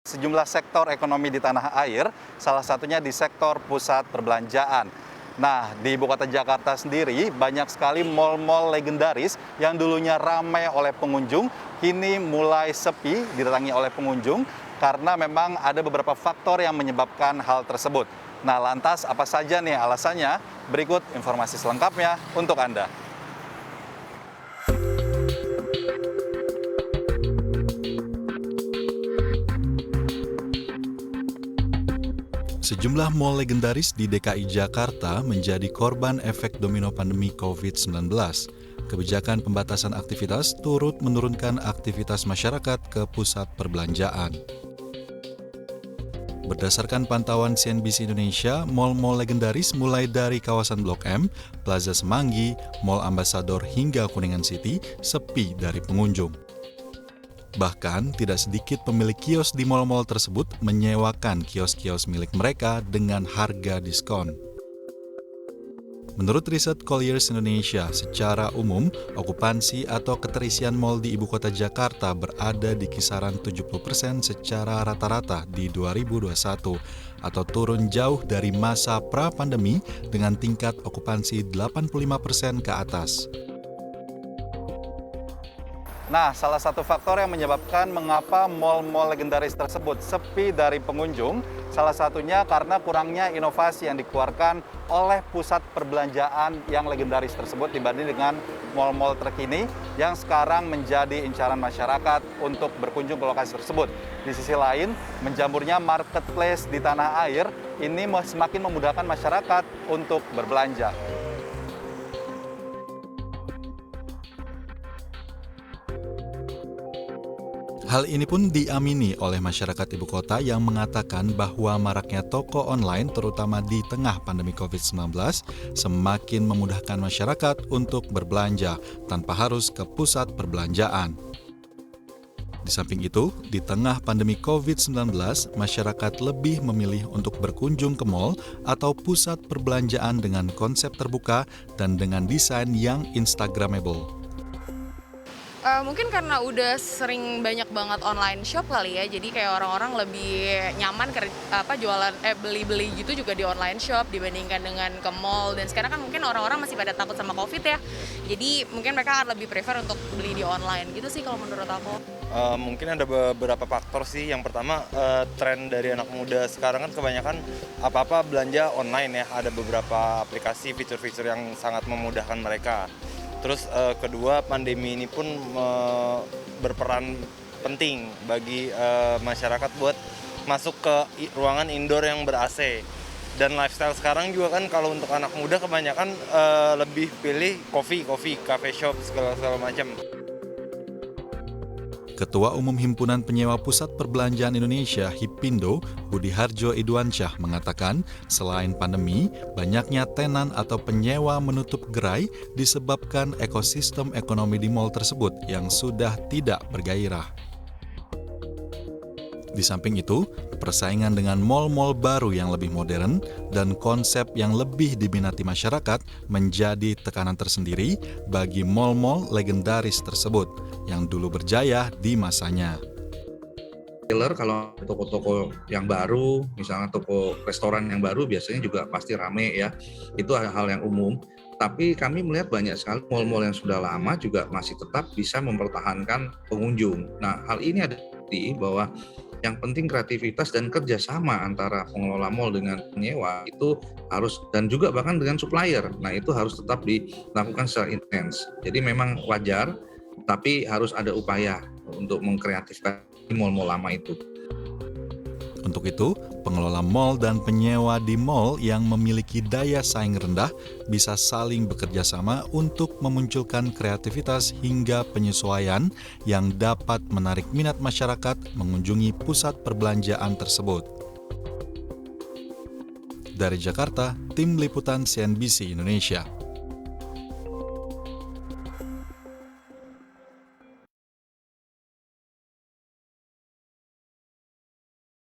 Sejumlah sektor ekonomi di tanah air, salah satunya di sektor pusat perbelanjaan. Nah, di ibu kota Jakarta sendiri banyak sekali mal-mal legendaris yang dulunya ramai oleh pengunjung, kini mulai sepi didatangi oleh pengunjung karena memang ada beberapa faktor yang menyebabkan hal tersebut. Nah, lantas apa saja nih alasannya? Berikut informasi selengkapnya untuk Anda. Sejumlah mal legendaris di DKI Jakarta menjadi korban efek domino pandemi COVID-19. Kebijakan pembatasan aktivitas turut menurunkan aktivitas masyarakat ke pusat perbelanjaan. Berdasarkan pantauan CNBC Indonesia, mal-mal legendaris mulai dari kawasan Blok M, Plaza Semanggi, Mall Ambassador hingga Kuningan City sepi dari pengunjung. Bahkan, tidak sedikit pemilik kios di mal-mal tersebut menyewakan kios-kios milik mereka dengan harga diskon. Menurut riset Colliers Indonesia, secara umum, okupansi atau keterisian mal di ibu kota Jakarta berada di kisaran 70% secara rata-rata di 2021, atau turun jauh dari masa pra-pandemi dengan tingkat okupansi 85% ke atas. Nah, salah satu faktor yang menyebabkan mengapa mal-mal legendaris tersebut sepi dari pengunjung, salah satunya karena kurangnya inovasi yang dikeluarkan oleh pusat perbelanjaan yang legendaris tersebut dibanding dengan mal-mal terkini yang sekarang menjadi incaran masyarakat untuk berkunjung ke lokasi tersebut. Di sisi lain, menjamurnya marketplace di tanah air ini semakin memudahkan masyarakat untuk berbelanja. Hal ini pun diamini oleh masyarakat ibu kota yang mengatakan bahwa maraknya toko online terutama di tengah pandemi COVID-19 semakin memudahkan masyarakat untuk berbelanja tanpa harus ke pusat perbelanjaan. Di samping itu, di tengah pandemi COVID-19, masyarakat lebih memilih untuk berkunjung ke mal atau pusat perbelanjaan dengan konsep terbuka dan dengan desain yang Instagramable. Mungkin karena udah sering banyak banget online shop kali ya, jadi kayak orang-orang lebih nyaman beli-beli gitu juga di online shop dibandingkan dengan ke mall. Dan sekarang kan mungkin orang-orang masih pada takut sama COVID ya, jadi mungkin mereka akan lebih prefer untuk beli di online gitu sih kalau menurut aku. Mungkin ada beberapa faktor sih. Yang pertama, tren dari anak muda sekarang kan kebanyakan apa-apa belanja online ya. Ada beberapa aplikasi fitur-fitur yang sangat memudahkan mereka. Terus kedua, pandemi ini pun berperan penting bagi masyarakat buat masuk ke ruangan indoor yang ber-AC. Dan lifestyle sekarang juga kan kalau untuk anak muda kebanyakan lebih pilih coffee, cafe shop, segala macam. Ketua Umum Himpunan Penyewa Pusat Perbelanjaan Indonesia, HIPPINDO, Budi Harjo Idwansyah mengatakan, selain pandemi, banyaknya tenan atau penyewa menutup gerai disebabkan ekosistem ekonomi di mal tersebut yang sudah tidak bergairah. Di samping itu, persaingan dengan mal-mal baru yang lebih modern dan konsep yang lebih diminati masyarakat menjadi tekanan tersendiri bagi mal-mal legendaris tersebut yang dulu berjaya di masanya. Kalau toko-toko yang baru, misalnya toko restoran yang baru biasanya juga pasti rame ya, itu hal yang umum. Tapi kami melihat banyak sekali mal-mal yang sudah lama juga masih tetap bisa mempertahankan pengunjung. Nah, hal ini ada bukti bahwa yang penting kreativitas dan kerjasama antara pengelola mal dengan penyewa itu harus, dan juga bahkan dengan supplier. Nah, itu harus tetap dilakukan secara intens. Jadi memang wajar, tapi harus ada upaya untuk mengkreatifkan mal-mal lama itu. Untuk itu, pengelola mal dan penyewa di mal yang memiliki daya saing rendah bisa saling bekerja sama untuk memunculkan kreativitas hingga penyesuaian yang dapat menarik minat masyarakat mengunjungi pusat perbelanjaan tersebut. Dari Jakarta, Tim Liputan CNBC Indonesia.